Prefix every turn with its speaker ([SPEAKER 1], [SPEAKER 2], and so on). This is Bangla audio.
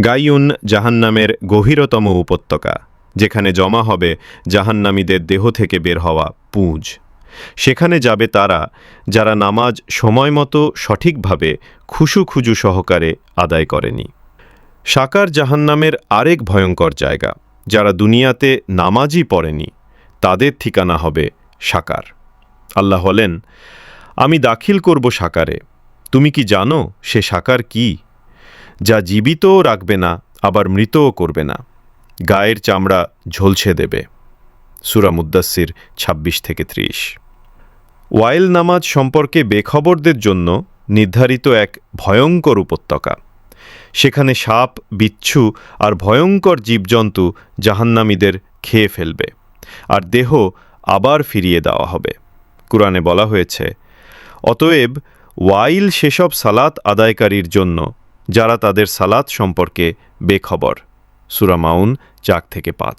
[SPEAKER 1] গাইউন জাহান্নামের গভীরতম উপত্যকা, যেখানে জমা হবে জাহান্নামীদের দেহ থেকে বের হওয়া পুঁজ। সেখানে যাবে তারা যারা নামাজ সময়মতো সঠিকভাবে খুশু সহকারে আদায় করেনি। সাকার জাহান্নামের আরেক ভয়ঙ্কর জায়গা। যারা দুনিয়াতে নামাজই পড়েনি তাদের ঠিকানা হবে সাকার। আল্লাহ বলেন, আমি দাখিল করব সাকারে। তুমি কি জানো সে সাকার কি? যা জীবিতও রাখবে না, আবার মৃতও করবে না, গায়ের চামড়া ঝলসে দেবে। সূরা মুদ্দাসসির ২৬-৩০। ওয়াইল নামাজ সম্পর্কে বেখবরদের জন্য নির্ধারিত এক ভয়ঙ্কর উপত্যকা। সেখানে সাপ, বিচ্ছু আর ভয়ঙ্কর জীবজন্তু জাহান্নামীদের খেয়ে ফেলবে, আর দেহ আবার ফিরিয়ে দেওয়া হবে। কুরআনে বলা হয়েছে, অতএব ওয়াইল সেসব সালাত আদায়কারীর জন্য যারা তাদের সালাত সম্পর্কে বেখবর। সূরা মাউন ৪-৫।